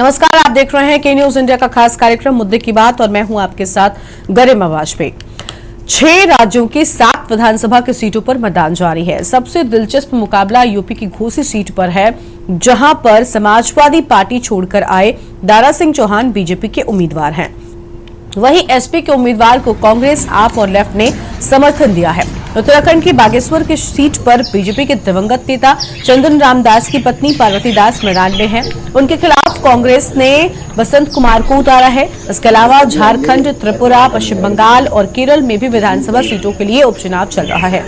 नमस्कार, आप देख रहे हैं के न्यूज इंडिया का खास कार्यक्रम मुद्दे की बात और मैं हूं आपके साथ गरिमा वाजपेयी। 6 राज्यों की 7 विधानसभा की सीटों पर मतदान जारी है। सबसे दिलचस्प मुकाबला यूपी की घोसी सीट पर है, जहां पर समाजवादी पार्टी छोड़कर आए दारा सिंह चौहान बीजेपी के उम्मीदवार हैं। वहीं एसपी के उम्मीदवार को कांग्रेस, आप और लेफ्ट ने समर्थन दिया है। उत्तराखंड की बागेश्वर की सीट पर बीजेपी के दिवंगत नेता चंदन रामदास की पत्नी पार्वती दास मैदान में हैं। उनके खिलाफ कांग्रेस ने बसंत कुमार को उतारा है। इसके अलावा झारखंड, त्रिपुरा, पश्चिम बंगाल और केरल में भी विधानसभा सीटों के लिए उपचुनाव चल रहा है।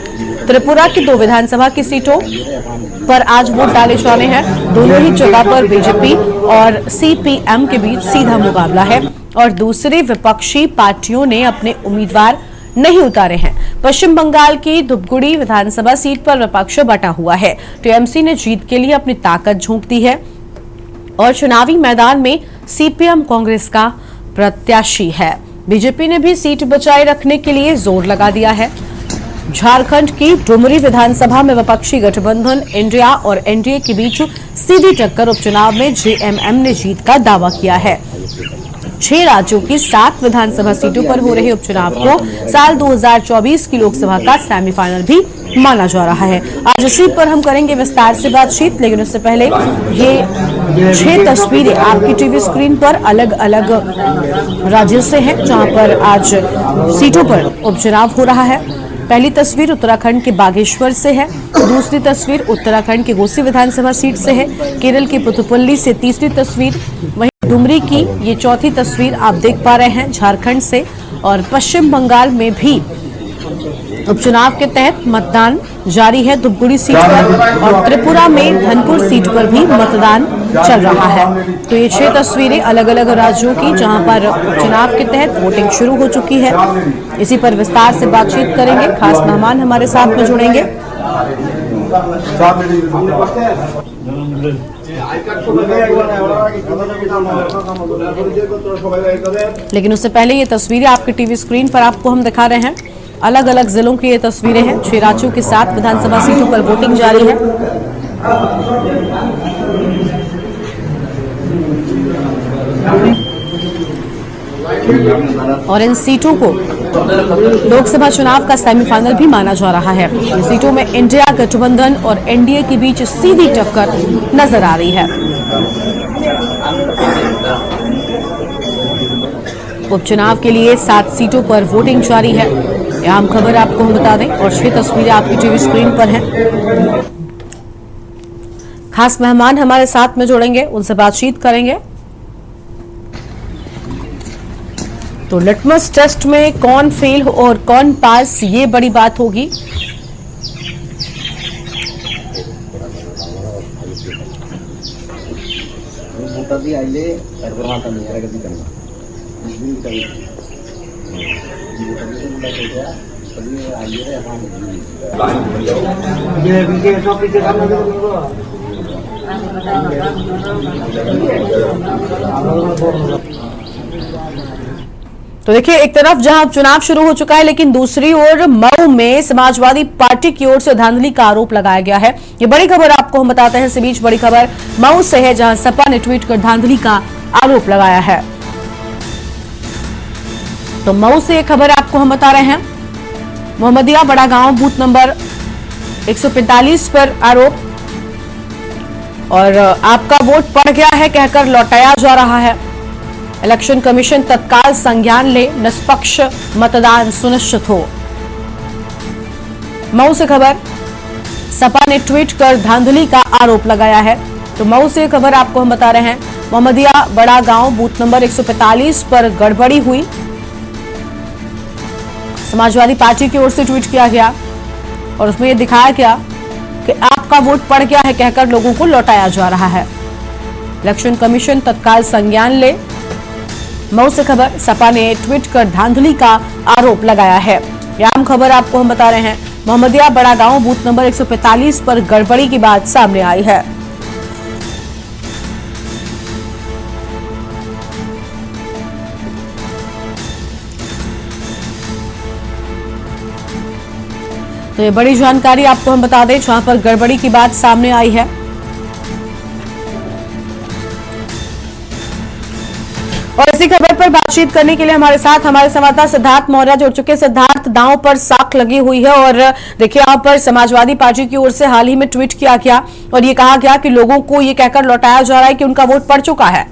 त्रिपुरा की 2 विधानसभा की सीटों पर आज वोट डाले जाने हैं। दोनों ही जगह पर बीजेपी और सीपीएम के बीच सीधा मुकाबला है और दूसरी विपक्षी पार्टियों ने अपने उम्मीदवार नहीं उतारे हैं। पश्चिम बंगाल की धुपगुड़ी विधानसभा सीट पर विपक्ष बटा हुआ है। टीएमसी ने जीत के लिए अपनी ताकत झोंक दी है और चुनावी मैदान में सीपीएम कांग्रेस का प्रत्याशी है। बीजेपी ने भी सीट बचाए रखने के लिए जोर लगा दिया है। झारखंड की डुमरी विधानसभा में विपक्षी गठबंधन इंडिया और एनडीए के बीच सीधी टक्कर। उपचुनाव में जेएमएम ने जीत का दावा किया है। 6 राज्यों की 7 विधानसभा सीटों पर हो रहे उपचुनाव को साल 2024 की लोकसभा का सेमीफाइनल भी माना जा रहा है। आज इसी पर हम करेंगे विस्तार से बातचीत, लेकिन उससे पहले ये 6 तस्वीरें आपकी टीवी स्क्रीन पर अलग अलग राज्यों से हैं, जहां पर आज सीटों पर उपचुनाव हो रहा है। पहली तस्वीर उत्तराखंड के बागेश्वर से है, दूसरी तस्वीर उत्तराखंड की घोसी विधानसभा सीट से है, केरल की पुथुपल्ली से तीसरी तस्वीर, वहीं डुमरी की ये चौथी तस्वीर आप देख पा रहे हैं झारखंड से। और पश्चिम बंगाल में भी उपचुनाव के तहत मतदान जारी है धुपगुड़ी सीट पर और त्रिपुरा में धनपुर सीट पर भी मतदान चल रहा है। तो ये 6 तस्वीरें अलग अलग राज्यों की, जहां पर उपचुनाव के तहत वोटिंग शुरू हो चुकी है। इसी पर विस्तार से बातचीत करेंगे। खास मेहमान हमारे साथ में जुड़ेंगे। लेकिन उससे पहले ये तस्वीरें आपकी टीवी स्क्रीन पर आपको हम दिखा रहे हैं। अलग अलग जिलों की ये तस्वीरें हैं। 6 राज्यों की 7 विधानसभा सीटों पर वोटिंग जारी है। और इन सीटों को लोकसभा चुनाव का सेमीफाइनल भी माना जा रहा है। इन सीटों में इंडिया गठबंधन और एनडीए के बीच सीधी टक्कर नजर आ रही है। उपचुनाव के लिए 7 सीटों पर वोटिंग जारी है। अहम खबर आपको हम बता दें और 6 तस्वीरें आपकी टीवी स्क्रीन पर हैं। खास मेहमान हमारे साथ में जुड़ेंगे, उनसे बातचीत करेंगे। तो लिटमस टेस्ट में कौन फेल और कौन पास, ये बड़ी बात होगी। तो देखिए, एक तरफ जहां चुनाव शुरू हो चुका है, लेकिन दूसरी ओर मऊ में समाजवादी पार्टी की ओर से धांधली का आरोप लगाया गया है। ये बड़ी खबर आपको हम बताते हैं। इसी बीच बड़ी खबर मऊ से है, जहां सपा ने ट्वीट कर धांधली का आरोप लगाया है। तो मऊ से एक खबर आपको हम बता रहे हैं। मोहम्मदिया बड़ा गांव बूथ नंबर 145 पर आरोप, और आपका वोट पड़ गया है कहकर लौटाया जा रहा है। इलेक्शन कमीशन तत्काल संज्ञान ले, निष्पक्ष मतदान सुनिश्चित हो। मऊ से खबर, सपा ने ट्वीट कर धांधली का आरोप लगाया है। तो मऊ से खबर आपको हम बता रहे हैं। मोहम्मदिया बड़ा गांव बूथ नंबर 145 पर गड़बड़ी हुई। समाजवादी पार्टी की ओर से ट्वीट किया गया और उसमें यह दिखाया गया कि आपका वोट पड़ गया है कहकर लोगों को लौटाया जा रहा है। इलेक्शन कमीशन तत्काल संज्ञान ले। मऊ से खबर, सपा ने ट्वीट कर धांधली का आरोप लगाया है। आम खबर आपको हम बता रहे हैं। मोहम्मदिया बड़ा गांव बूथ नंबर 145 पर गड़बड़ी की बात सामने आई है। तो ये बड़ी जानकारी आपको हम बता दें, जहां पर गड़बड़ी की बात सामने आई है। और इसी खबर पर बातचीत करने के लिए हमारे साथ हमारे संवाददाता सिद्धार्थ मौर्य जुड़ चुके हैं। सिद्धार्थ, दांव पर साख लगी हुई है और देखिए यहाँ पर समाजवादी पार्टी की ओर से हाल ही में ट्वीट किया गया और ये कहा गया कि लोगों को ये कहकर लौटाया जा रहा है कि उनका वोट पड़ चुका है।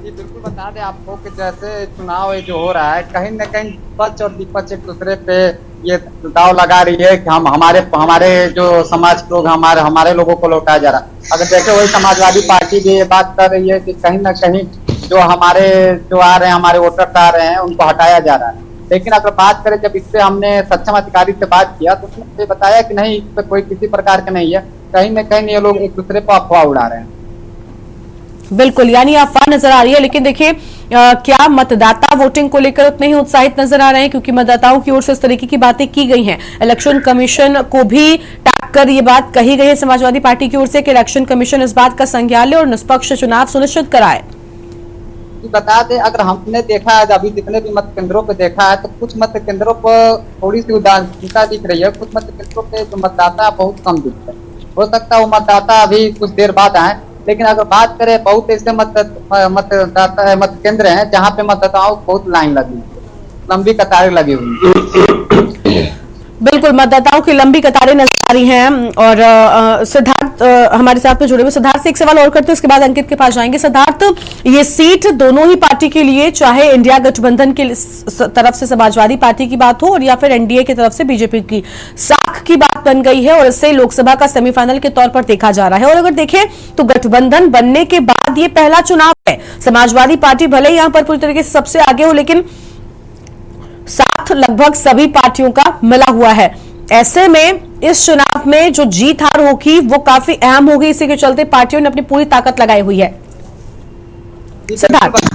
बिल्कुल बता दें आपको कि जैसे चुनाव जो हो रहा है, कहीं न कहीं पक्ष और विपक्ष एक दूसरे पे ये दाव लगा रही है कि हम हमारे जो समाज के लोग हमारे लोगों को लौटाया जा रहा है। अगर देखे वही समाजवादी पार्टी भी ये बात कर रही है कि कहीं न कहीं जो आ रहे हैं, हमारे वोटर आ रहे हैं, उनको हटाया जा रहा है। लेकिन अगर बात करें, जब इससे हमने सक्षम अधिकारी से बात किया तो उसने बताया कि नहीं, इस पर कोई किसी प्रकार का नहीं है, कहीं न कहीं ये लोग एक दूसरे पर अफवाह उड़ा रहे हैं। बिल्कुल, यानी अफवाह नजर आ रही है। लेकिन देखिए क्या मतदाता वोटिंग को लेकर उतने ही उत्साहित नजर आ रहे हैं, क्योंकि मतदाताओं की ओर से इस तरीके की बातें की गई हैं। इलेक्शन कमीशन को भी टाक कर ये बात कही गई है समाजवादी पार्टी की ओर से कि इलेक्शन कमीशन इस बात का संज्ञान ले और निष्पक्ष चुनाव सुनिश्चित कराए। बता दें, अगर हमने देखा है, अभी जितने भी मत केंद्रों पे देखा है, तो कुछ मत केंद्रों पर थोड़ी सी उदासीनता दिख रही है। कुछ मत केंद्रों पे जो मतदाता बहुत कम दिख रहे हैं। हो सकता है वो मतदाता अभी कुछ देर बाद आए, लेकिन अगर बात करें, बहुत ऐसे मत केंद्र हैं जहाँ पे मतदाताओं को बहुत लाइन लगी, लंबी कतारें लगी हुई। बिल्कुल, मतदाताओं की लंबी कतारें नजर आ रही हैं। और सिद्धार्थ हमारे साथ में जुड़े हुए। सिद्धार्थ से एक सवाल और करते हैं, उसके बाद अंकित के पास जाएंगे। सिद्धार्थ, ये सीट दोनों ही पार्टी के लिए, चाहे इंडिया गठबंधन की तरफ से समाजवादी पार्टी की बात हो और या फिर एनडीए की तरफ से बीजेपी की, साख की बात बन गई है और इससे लोकसभा का सेमीफाइनल के तौर पर देखा जा रहा है। और अगर देखें तो गठबंधन बनने के बाद ये पहला चुनाव है। समाजवादी पार्टी भले ही यहां पर पूरी तरीके से सबसे आगे हो, लेकिन साथ लगभग सभी पार्टियों का मिला हुआ है। ऐसे में इस चुनाव में जो जीत हार होगी वो काफी अहम होगी। इसी के चलते पार्टियों ने अपनी पूरी ताकत लगाई हुई है। सिद्धार्थ,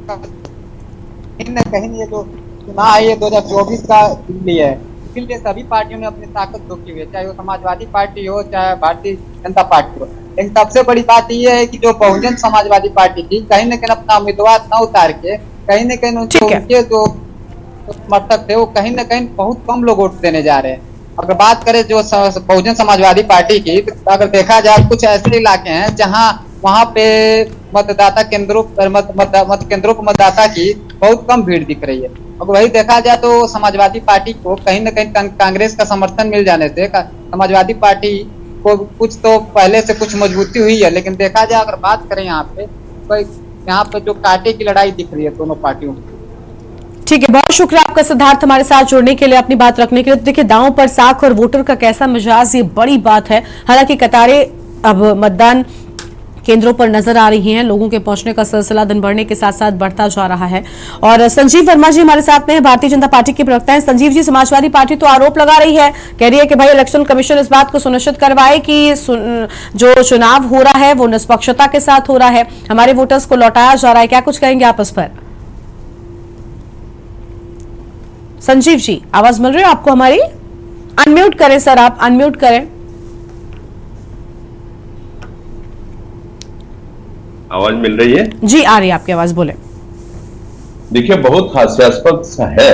कहीं न कहीं ये जो चुनाव है, ये 2024 का दिल्ली है, इसके लिए सभी पार्टियों ने अपनी ताकत झोंकी हुई है, चाहे वो समाजवादी पार्टी हो, चाहे भारतीय जनता पार्टी हो। लेकिन सबसे बड़ी बात यह है कि जो बहुजन समाजवादी पार्टी थी, कहीं न कहीं अपना उम्मीदवार न उतार के, कहीं न कहीं उनके जो समर्थक थे वो कहीं न कहीं बहुत कम लोग वोट देने जा रहे हैं। अगर बात करें जो बहुजन समाजवादी पार्टी की, तो अगर देखा जाए कुछ ऐसे इलाके हैं जहां वहां पे मतदाता केंद्रों पर मत केंद्रों पर मतदाता की बहुत कम भीड़ दिख रही है। अगर वही देखा जाए तो समाजवादी पार्टी को कहीं न कहीं कांग्रेस का समर्थन मिल जाने से समाजवादी पार्टी को कुछ तो पहले से कुछ मजबूती हुई है। लेकिन देखा जाए, अगर बात करें यहाँ पे जो कांटे की लड़ाई दिख रही है दोनों पार्टियों की। ठीक है, बहुत शुक्रिया आपका सिद्धार्थ, हमारे साथ जुड़ने के लिए, अपनी बात रखने के लिए। देखिए, दांव पर साख और वोटर का कैसा मिजाज, ये बड़ी बात है। हालांकि कतारें अब मतदान केंद्रों पर नजर आ रही हैं। लोगों के पहुंचने का सिलसिला दिन बढ़ने के साथ साथ बढ़ता जा रहा है। और संजीव वर्मा जी हमारे साथ में हैं, भारतीय जनता पार्टी के प्रवक्ता हैं। संजीव जी, समाजवादी पार्टी तो आरोप लगा रही है, कह रही है कि भाई इलेक्शन कमीशन इस बात को सुनिश्चित करवाए कि जो चुनाव हो रहा है वो निष्पक्षता के साथ हो रहा है, हमारे वोटर्स को लौटाया जा रहा है। क्या कुछ कहेंगे आप इस पर? संजीव जी, आवाज मिल रही है आपको हमारी? अनम्यूट करें सर, आप अनम्यूट करें। आवाज मिल रही है जी? आ रही है आपकी आवाज, बोले। देखिए, बहुत हास्यास्पद सा है।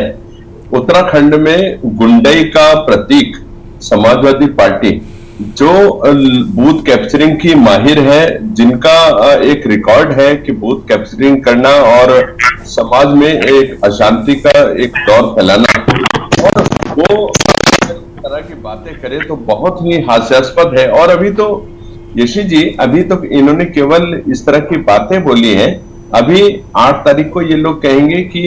उत्तराखंड में गुंडई का प्रतीक समाजवादी पार्टी, जो बूथ कैप्चरिंग की माहिर है, जिनका एक रिकॉर्ड है कि बूथ कैप्चरिंग करना और समाज में एक अशांति का एक दौर फैलाना, और वो तरह की बातें करे तो बहुत ही हास्यास्पद है। और अभी तो यशी जी, अभी तो इन्होंने केवल इस तरह की बातें बोली हैं। अभी 8 तारीख को ये लोग कहेंगे कि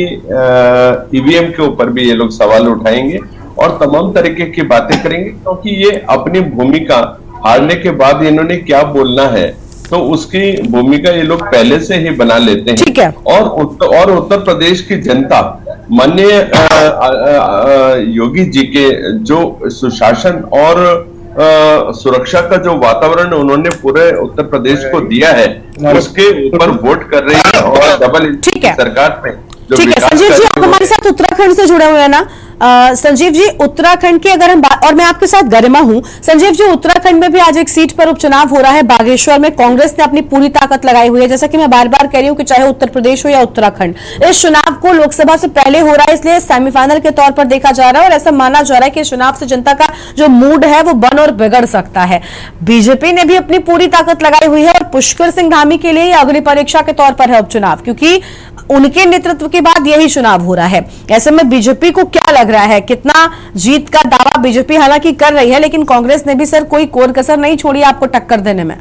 ईवीएम के ऊपर भी ये लोग सवाल उठाएंगे और तमाम तरीके की बातें करेंगे, क्योंकि ये अपनी भूमिका हारने के बाद इन्होंने क्या बोलना है तो उसकी भूमिका ये लोग पहले से ही बना लेते हैं। ठीक है। और उत्तर प्रदेश की जनता माननीय योगी जी के जो सुशासन और सुरक्षा का जो वातावरण उन्होंने पूरे उत्तर प्रदेश को दिया है, उसके ऊपर वोट कर रही है और डबल इंजन सरकार में। ठीक है संजीव जी, आप हमारे साथ उत्तराखंड से जुड़े हुए हैं ना, संजीव जी, उत्तराखंड की अगर हम बात, और मैं आपके साथ गरिमा हूं, संजीव जी, उत्तराखंड में भी आज एक सीट पर उपचुनाव हो रहा है। बागेश्वर में कांग्रेस ने अपनी पूरी ताकत लगाई हुई है। जैसा कि मैं बार बार कह रही हूं कि चाहे उत्तर प्रदेश हो या उत्तराखंड, इस चुनाव को लोकसभा से पहले हो रहा है, इसलिए सेमीफाइनल के तौर पर देखा जा रहा है और ऐसा माना जा रहा है कि चुनाव से जनता का जो मूड है वो बन और बिगड़ सकता है। बीजेपी ने भी अपनी पूरी ताकत लगाई हुई है और पुष्कर सिंह धामी के लिए अग्नि परीक्षा के तौर पर है उपचुनाव, क्योंकि उनके नेतृत्व के बाद यही चुनाव हो रहा है। ऐसे में बीजेपी को क्या लग रहा है, कितना जीत का दावा बीजेपी हालांकि कर रही है, लेकिन कांग्रेस ने भी सर कोई कोर कसर नहीं छोड़ी आपको टक्कर देने में?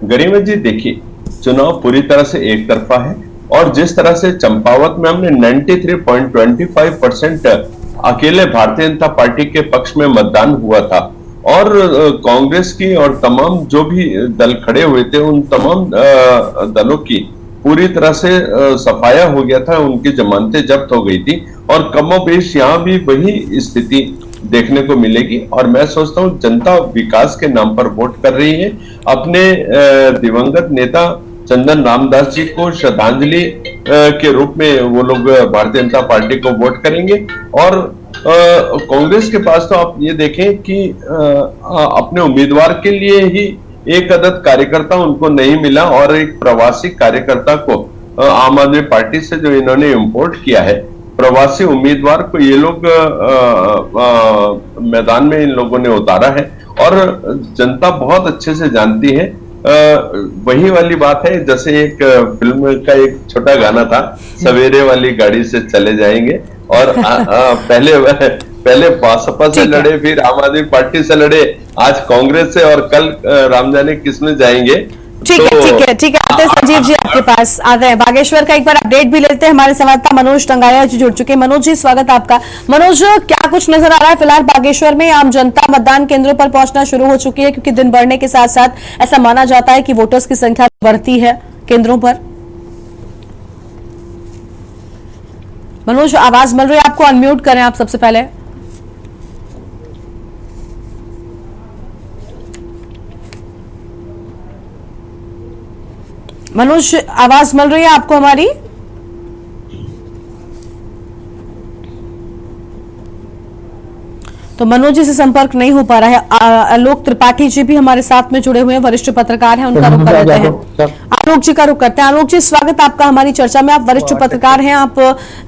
गरिमा जी, देखिए, चुनाव पूरी तरह से एक तरफा है और जिस तरह से चंपावत में हमने 93.25% अकेले भारतीय जनता पार्टी के पक्ष में मतदान हुआ था और कांग्रेस की और तमाम जो भी दल खड़े हुए थे उन तमाम दलों की पूरी तरह से सफाया हो गया था, उनकी जमानतें जब्त हो गई थी और कमोबेश यहाँ भी वही स्थिति देखने को मिलेगी। और मैं सोचता हूँ जनता विकास के नाम पर वोट कर रही है। अपने दिवंगत नेता चंदन रामदास जी को श्रद्धांजलि के रूप में वो लोग भारतीय जनता पार्टी को वोट करेंगे। और कांग्रेस के पास तो आप ये देखें कि अपने उम्मीदवार के लिए ही एक अदद कार्यकर्ता उनको नहीं मिला और एक प्रवासी कार्यकर्ता को आम आदमी पार्टी से जो इन्होंने इंपोर्ट किया है, प्रवासी उम्मीदवार को ये लोग मैदान में इन लोगों ने उतारा है और जनता बहुत अच्छे से जानती है। वही वाली बात है जैसे एक फिल्म का एक छोटा गाना था, सवेरे वाली गाड़ी से चले जाएंगे और पहले भाजपा से लड़े, फिर आम आदमी पार्टी से लड़े, आज कांग्रेस से और कल राम जाने किसमें जाएंगे। ठीक है, आते हैं संजीव जी आपके पास, आते हैं बागेश्वर का एक बार अपडेट भी लेते हैं। हमारे संवाददाता मनोज टंगाया जी जुड़ चुके हैं। मनोज जी, स्वागत आपका। मनोज, क्या कुछ नजर आ रहा है फिलहाल बागेश्वर में? आम जनता मतदान केंद्रों पर पहुंचना शुरू हो चुकी है, क्योंकि दिन बढ़ने के साथ साथ ऐसा माना जाता है कि वोटर्स की संख्या बढ़ती है केंद्रों पर। मनोज, आवाज मिल रही है आपको? अनम्यूट करें आप सबसे पहले। मनोज, आवाज मिल रही है आपको हमारी? तो मनोज जी से संपर्क नहीं हो पा रहा है। आलोक त्रिपाठी जी भी हमारे साथ में जुड़े हुए हैं, वरिष्ठ पत्रकार हैं, उनका रुख करते हैं। आलोक जी का रुख करते हैं। आलोक जी, स्वागत आपका हमारी चर्चा में। आप वरिष्ठ पत्रकार हैं, आप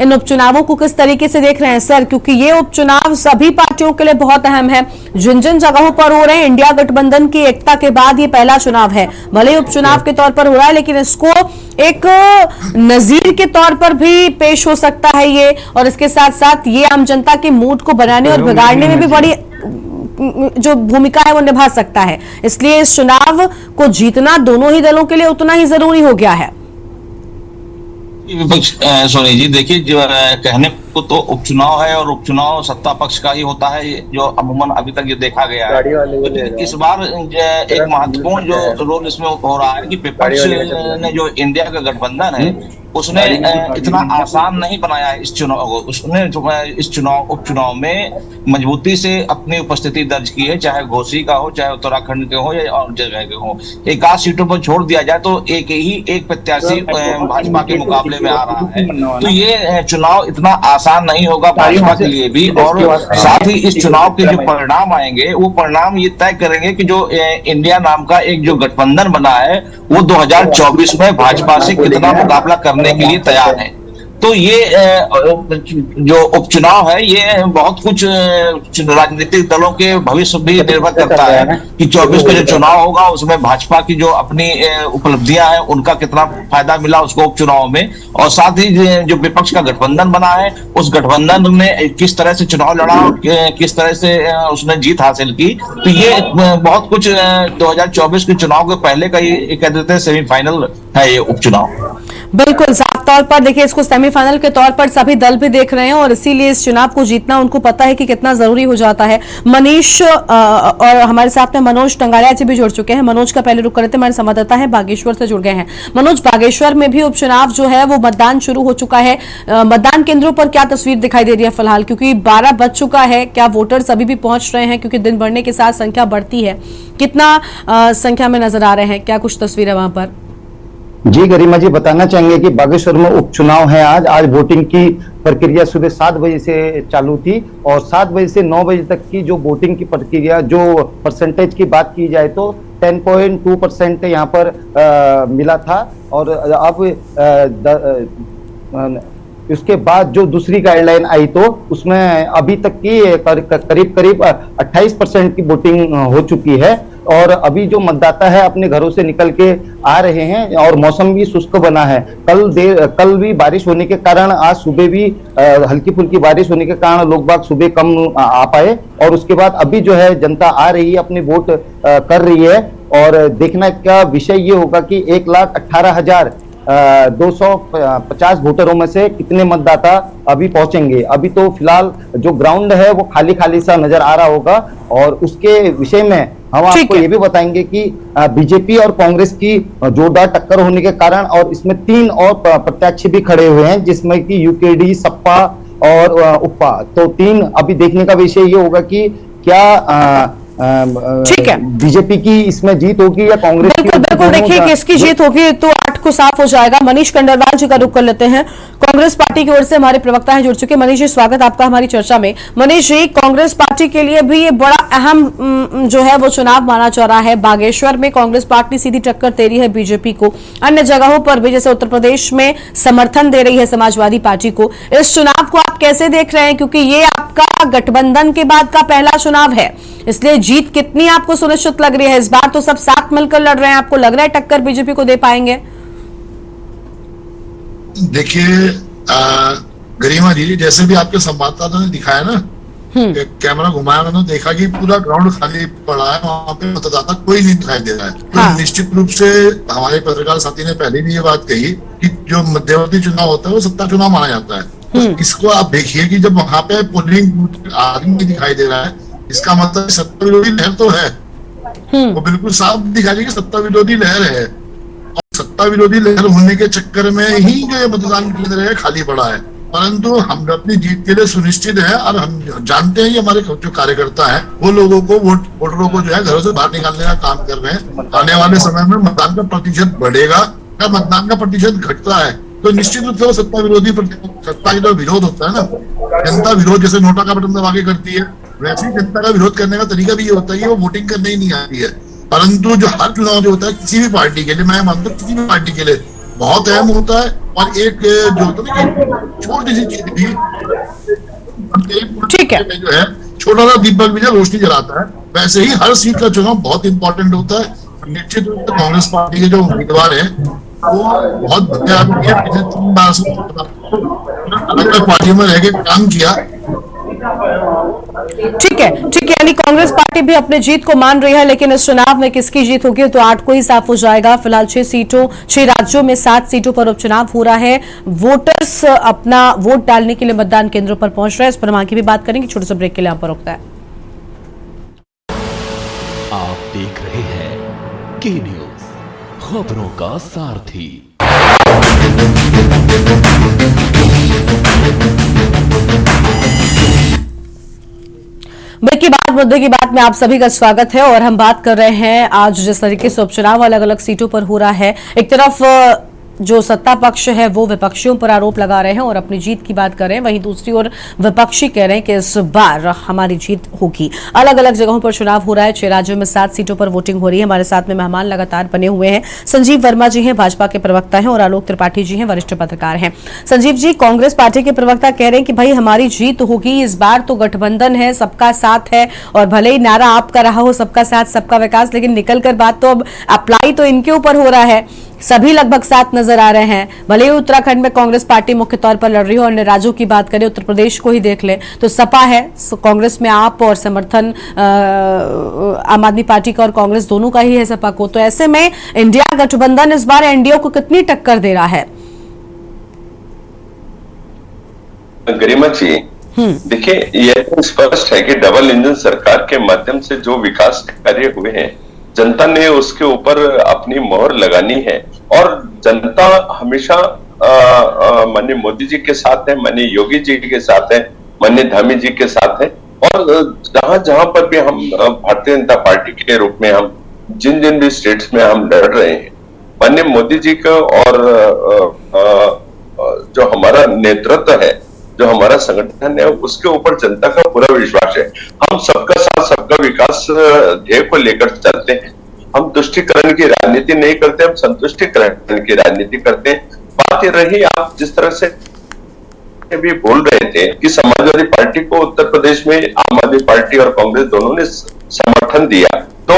इन उपचुनावों को किस तरीके से देख रहे हैं सर? क्योंकि ये उपचुनाव सभी पार्टियों के लिए बहुत अहम है, जिन जिन जगहों पर हो रहे हैं। इंडिया गठबंधन की एकता के बाद ये पहला चुनाव है, भले ही उपचुनाव के तौर पर हो रहा है, लेकिन इसको एक नजीर के तौर पर भी पेश हो सकता है ये, और इसके साथ साथ ये आम जनता के मूड को बनाने और बिगाड़ने में भी बड़ी जो भूमिका है वो निभा सकता है। इसलिए इस चुनाव को जीतना दोनों ही दलों के लिए उतना ही जरूरी हो गया है। विपक्ष सोनी जी, देखिए, जो कहने को तो उपचुनाव है और उपचुनाव सत्ता पक्ष का ही होता है, जो अमूमन अभी तक ये देखा गया है। तो इस बार एक महत्वपूर्ण जो रोल इसमें हो रहा है कि विपक्ष ने जो इंडिया का गठबंधन है उसने इतना आसान नहीं बनाया है इस चुनाव को। उसने इस उपचुनाव में मजबूती से अपनी उपस्थिति दर्ज की है, चाहे घोसी का हो, चाहे उत्तराखंड के हो या और जगह के हो। एक आध सीटों पर छोड़ दिया जाए तो एक प्रत्याशी भाजपा के मुकाबले में आ रहा है। तो ये चुनाव इतना आसान नहीं होगा भाजपा के लिए भी, और साथ ही इस चुनाव के जो परिणाम आएंगे वो परिणाम ये तय करेंगे कि जो इंडिया नाम का एक जो गठबंधन बना है वो 2024 में भाजपा से कितना मुकाबला करने के लिए तैयार है। तो ये जो उपचुनाव है ये बहुत कुछ राजनीतिक दलों के भविष्य भी निर्भर करता है कि 24 का जो चुनाव होगा उसमें भाजपा की जो अपनी उपलब्धियां हैं उनका कितना फायदा मिला उसको उपचुनाव में, और साथ ही जो विपक्ष का गठबंधन बना है उस गठबंधन ने किस तरह से चुनाव लड़ा और किस तरह से उसने जीत हासिल की। तो ये बहुत कुछ 2024 के चुनाव के पहले का ये कह देते हैं सेमीफाइनल है ये उपचुनाव। बिल्कुल, साफ तौर पर देखिए, इसको सेमीफाइनल के तौर पर सभी दल भी देख रहे हैं और इसीलिए इस चुनाव को जीतना उनको पता है कि कितना जरूरी हो जाता है। मनीष और हमारे साथ में मनोज टंगारिया जी भी जुड़ चुके हैं। मनोज का पहले रुख करते हैं, हमारे संवाददाता है बागेश्वर से जुड़ गए हैं। मनोज, बागेश्वर में भी उपचुनाव जो है वो मतदान शुरू हो चुका है। मतदान केंद्रों पर क्या तस्वीर दिखाई दे रही है फिलहाल, क्योंकि 12 बज चुका है? क्या वोटर्स अभी भी पहुंच रहे हैं? क्योंकि दिन बढ़ने के साथ संख्या बढ़ती है, कितना संख्या में नजर आ रहे हैं? क्या कुछ तस्वीर है वहां पर? जी गरिमा जी, बताना चाहेंगे कि बागेश्वर में उपचुनाव है आज वोटिंग की प्रक्रिया सुबह 7 बजे से चालू थी और 7 बजे से 9 बजे तक की जो वोटिंग की प्रक्रिया, जो परसेंटेज की बात की जाए तो 10.2% यहाँ पर मिला था। और अब उसके बाद जो दूसरी गाइडलाइन आई तो उसमें अभी तक की करीब 28% की वोटिंग हो चुकी है और अभी जो मतदाता है अपने घरों से निकल के आ रहे हैं और मौसम भी शुष्क बना है। कल भी बारिश होने के कारण आज सुबह भी हल्की फुल्की बारिश होने के कारण लोग बाग सुबह कम आ पाए और उसके बाद अभी जो है जनता आ रही है, अपने वोट कर रही है। और देखना का विषय ये होगा कि 1,18,250 वोटरों में से कितने मतदाता अभी पहुंचेंगे। अभी तो फिलहाल जो ग्राउंड है वो खाली खाली सा नजर आ रहा होगा और उसके विषय में हम आपको ये भी बताएंगे कि बीजेपी और कांग्रेस की जोरदार टक्कर होने के कारण और इसमें 3 और प्रत्याशी भी खड़े हुए हैं, जिसमें कि यूकेडी, सपा और उप्पा। तो 3 अभी देखने का विषय ये होगा कि क्या ठीक है, बीजेपी की इसमें जीत होगी या कांग्रेस की? बिल्कुल देखिए किसकी जीत होगी तो 8 को साफ हो जाएगा। मनीष कंडरवाल जी का रुख कर लेते हैं, कांग्रेस पार्टी की ओर से हमारे प्रवक्ता हैं जुड़ चुके। मनीष जी, स्वागत आपका हमारी चर्चा में। मनीष जी, कांग्रेस पार्टी के लिए भी ये बड़ा अहम जो है वो चुनाव माना जा रहा है। बागेश्वर में कांग्रेस पार्टी सीधी टक्कर दे रही है बीजेपी को, अन्य जगहों पर भी जैसे उत्तर प्रदेश में समर्थन दे रही है समाजवादी पार्टी को। इस चुनाव को आप कैसे देख रहे हैं, क्योंकि ये आपका गठबंधन के बाद का पहला चुनाव है, इसलिए जीत कितनी आपको सुनिश्चित लग रही है? इस बार तो सब साथ मिलकर लड़ रहे हैं, आपको लग रहा है टक्कर बीजेपी को दे पाएंगे? देखिए गरिमा जी, जैसे भी आपके संवाददाता ने दिखाया ना, कैमरा घुमाया, मैंने देखा कि पूरा ग्राउंड खाली पड़ा है, वहां पे मतदाता कोई नहीं दिखाई दे रहा है। हाँ। तो निश्चित रूप से हमारे पत्रकार साथी ने पहले भी ये बात कही कि जो मध्यवर्ती चुनाव होता है वो सत्ता चुनाव माना जाता है। तो इसको आप देखिए कि जब वहां पे पोलिंग बूथ आदमी दिखाई दे रहा है, इसका मतलब सत्ता विरोधी लहर तो है, वो बिल्कुल साफ दिखा रही है कि सत्ता विरोधी लहर है। और सत्ता विरोधी लहर होने के चक्कर में ही जो ये मतदान केंद्र है खाली पड़ा है। परंतु हम अपनी जीत के लिए सुनिश्चित है और हम जानते हैं कि हमारे जो कार्यकर्ता है वो लोगों को वोटरों को जो है घरों से बाहर निकालने का काम कर रहे हैं। आने वाले समय में मतदान का प्रतिशत बढ़ेगा या मतदान का प्रतिशत घटता है तो निश्चित रूप से वो सत्ता विरोधी, सत्ता का विरोध होता है ना, जनता विरोध, जैसे नोटा का बटन दबा के करती है, वैसे ही जनता का विरोध करने का तरीका भी ये होता है कि वो वोटिंग करने ही नहीं आती है। परंतु जो हर चुनाव जो होता है किसी भी पार्टी के लिए, मैं मानता हूँ किसी भी पार्टी के लिए बहुत अहम होता है। और एक जो होता है ना छोटी सी चीज भी ठीक है जो है छोटा सा दीपक भी जो रोशनी जलाता है, वैसे ही हर सीट का चुनाव बहुत इंपॉर्टेंट होता है। निश्चित रूप से कांग्रेस पार्टी के जो उम्मीदवार है वो बहुत बढ़िया आदमी है, पिछले 3 बार से अलग अलग पार्टियों में रह के काम किया। ठीक है, यानी कांग्रेस पार्टी भी अपनी जीत को मान रही है, लेकिन इस चुनाव में किसकी जीत होगी तो 8 को ही साफ हो जाएगा। फिलहाल 6 राज्यों में 7 सीटों पर उपचुनाव हो रहा है। वोटर्स अपना वोट डालने के लिए मतदान केंद्रों पर पहुंच रहे हैं। इस पर हम आगे भी बात करेंगे, छोटे से ब्रेक के लिए यहाँ पर रुकता है। आप देख रहे हैं के न्यूज, खबरों का सारथी। ब्रेक के बाद मुद्दे की बात में आप सभी का स्वागत है और हम बात कर रहे हैं आज जिस तरीके से उपचुनाव अलग अलग सीटों पर हो रहा है। एक तरफ जो सत्ता पक्ष है वो विपक्षियों पर आरोप लगा रहे हैं और अपनी जीत की बात कर रहे हैं, वहीं दूसरी ओर विपक्षी कह रहे हैं कि इस बार हमारी जीत होगी। अलग अलग जगहों पर चुनाव हो रहा है। 6 राज्यों में 7 सीटों पर वोटिंग हो रही है। हमारे साथ में मेहमान लगातार बने हुए हैं। संजीव वर्मा जी हैं, भाजपा के प्रवक्ता हैं, और आलोक त्रिपाठी जी हैं, वरिष्ठ पत्रकार हैं। संजीव जी, कांग्रेस पार्टी के प्रवक्ता कह रहे हैं कि भाई हमारी जीत होगी, इस बार तो गठबंधन है, सबका साथ है, और भले ही नारा आपका रहा हो सबका साथ सबका विकास, लेकिन निकलकर बात तो अब अप्लाई तो इनके ऊपर हो रहा है। सभी लगभग साथ नजर आ रहे हैं। भले ही उत्तराखंड में कांग्रेस पार्टी मुख्य तौर पर लड़ रही हो, अन्य राज्यों की बात करें, उत्तर प्रदेश को ही देख लें तो सपा है, कांग्रेस में आप और समर्थन आम आदमी पार्टी का और कांग्रेस दोनों का ही है सपा को। तो ऐसे में इंडिया गठबंधन इस बार एनडीए को कितनी टक्कर दे रहा है? गरिमा जी, देखिए यह स्पष्ट है कि डबल इंजन सरकार के माध्यम से जो विकास कार्य हुए हैं, जनता ने उसके ऊपर अपनी मोहर लगानी है। और जनता हमेशा माननीय मोदी जी के साथ है, माननीय योगी जी के साथ है, माननीय धामी जी के साथ है। और जहां जहां पर भी हम भारतीय जनता पार्टी के रूप में हम जिन जिन भी स्टेट्स में हम लड़ रहे हैं, माननीय मोदी जी का और जो हमारा नेतृत्व है, जो हमारा संगठन है, उसके ऊपर जनता का पूरा विश्वास है। हम सबका साथ सबका विकास ध्येय को लेकर चलते हैं। हम तुष्टिकरण की राजनीति नहीं करते, हम संतुष्टिकरण की राजनीति करते हैं। बात ये रही, आप जिस तरह से भी बोल रहे थे कि समाजवादी पार्टी को उत्तर प्रदेश में आम आदमी पार्टी और कांग्रेस दोनों ने समर्थन दिया, तो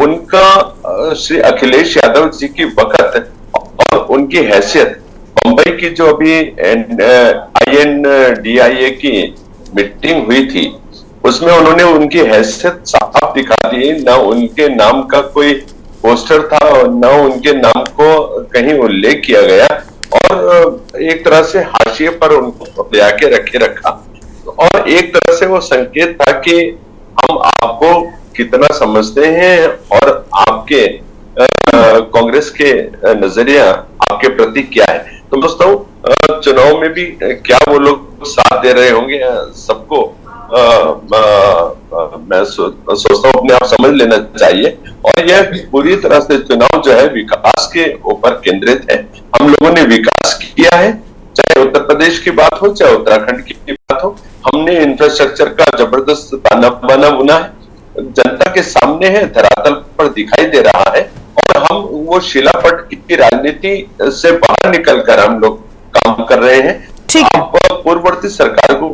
उनका श्री अखिलेश यादव जी की वक़्त और उनकी हैसियत, मुंबई की जो अभी INDIA की मीटिंग हुई थी, उसमें उन्होंने उनकी हैसियत साफ दिखा दी। ना उनके नाम का कोई पोस्टर था और न उनके नाम को कहीं उल्लेख किया गया, और एक तरह से हाशिए पर उनको ले आके रखा, और एक तरह से वो संकेत था कि हम आपको कितना समझते हैं और आपके कांग्रेस के नजरिया आपके प्रति क्या है। तो दोस्तों, चुनाव में भी क्या वो लोग साथ दे रहे होंगे, सबको मैं सोचता हूँ अपने आप समझ लेना चाहिए। और यह पूरी तरह से चुनाव जो है विकास के ऊपर केंद्रित है। हम लोगों ने विकास किया है, चाहे उत्तर प्रदेश की बात हो, चाहे उत्तराखंड की बात हो। हमने इंफ्रास्ट्रक्चर का जबरदस्त ताना बाना बुना है, जनता के सामने है, धरातल पर दिखाई दे रहा है, और हम वो शिलापट की राजनीति से बाहर निकलकर हम लोग काम कर रहे हैं। आप पूर्ववर्ती सरकारों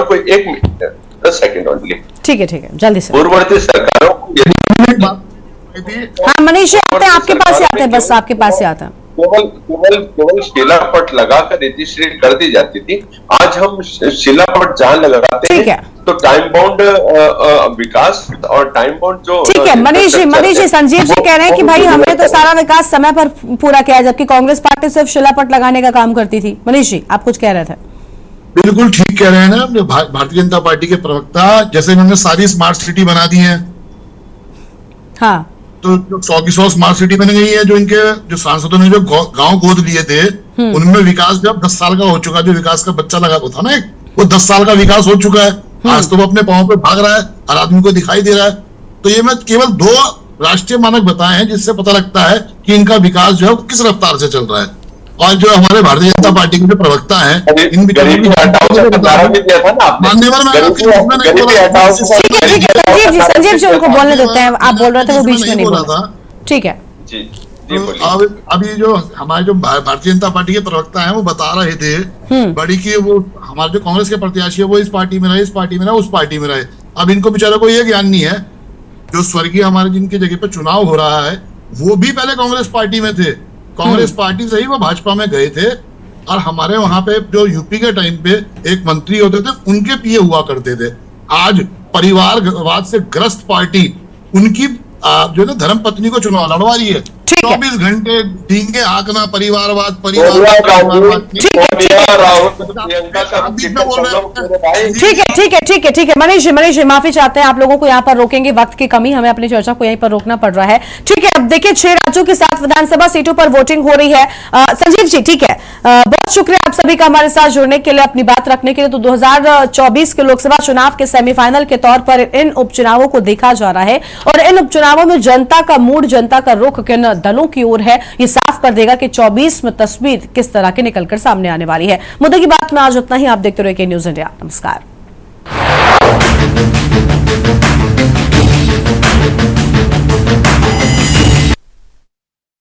को 1 मिनट 10 सेकेंड ओनली। ठीक है, जल्दी से। पूर्ववर्ती सरकारों को हाँ मनीष जी आते हैं, आपके पास ही आते हैं, बस आपके पास ही आता है। केवल शिलापट लगाकर रजिस्ट्री कर दी जाती थी। आज हम शिलापट जहां लगाते हैं तो टाइम बाउंड विकास और टाइम बाउंड जो ठीक है। मनीष जी संजीव जी कह रहे हैं कि भाई हमने तो सारा विकास समय पर पूरा किया, जबकि कांग्रेस पार्टी सिर्फ शिलापट लगाने का काम करती थी। मनीष जी आप कुछ कह रहे थे। बिल्कुल ठीक कह रहे हैं ना भारतीय जनता पार्टी के प्रवक्ता, जैसे इन्होंने सारी स्मार्ट सिटी बना दी है। हाँ, तो जो 100 स्मार्ट सिटी बन गई है, जो इनके जो सांसदों ने जो गांव गोद लिए थे, उनमें विकास जब 10 साल का हो चुका, जो विकास का बच्चा लगा था ना, वो 10 साल का विकास हो चुका है। आज तो वो अपने पांव पे भाग रहा है, हर आदमी को दिखाई दे रहा है। तो ये मैं केवल 2 राष्ट्रीय मानक बताए हैं, जिससे पता लगता है कि इनका विकास जो है वो किस रफ्तार से चल रहा है। और जो हमारे भारतीय जनता पार्टी के जो प्रवक्ता है, इन संजीव जी उनको बोलने देते हैं, आप बोल रहे थे वो बीच में नहीं बोल रहा था। ठीक है तो अभी जो हमारे जो भारतीय जनता पार्टी के प्रवक्ता हैं वो बता रहे थे बड़ी की वो हमारे जो कांग्रेस के प्रत्याशी है वो इस पार्टी में रहे, इस पार्टी में रहे, उस पार्टी में रहे। अब इनको बेचारा को ये ज्ञान नहीं है, जो स्वर्गीय हमारे जिनकी जगह पे चुनाव हो रहा है वो भी पहले कांग्रेस पार्टी में थे, कांग्रेस पार्टी से ही वो भाजपा में गए थे। और हमारे वहां पे जो यूपी के टाइम पे एक मंत्री होते थे, उनके पीए हुआ करते थे। आज परिवारवाद से ग्रस्त पार्टी उनकी जो है धर्म पत्नी को चुनाव लड़वा रही है। 24 घंटे डींगे हाँकना, परिवारवाद ठीक है। मनीष जी माफी चाहते हैं, आप लोगों को यहाँ पर रोकेंगे, वक्त की कमी, हमें अपनी चर्चा को यहीं पर रोकना पड़ रहा है। ठीक है, अब देखिए 6 राज्यों की 7 विधानसभा सीटों पर वोटिंग हो रही है। संजीव जी ठीक है, बहुत शुक्रिया आप सभी का हमारे साथ जुड़ने के लिए, अपनी बात रखने के लिए। तो 2024 के लोकसभा चुनाव के सेमीफाइनल के तौर पर इन उपचुनावों को देखा जा रहा है, और इन उपचुनावों में जनता का मूड, जनता का रुख किन दलों की ओर है, ये साफ कर देगा कि 24 में तस्वीर किस तरह की निकलकर सामने आने वाली है। मुद्दे की बात में आज इतना ही। आप देखते रहिए के न्यूज इंडिया। नमस्कार।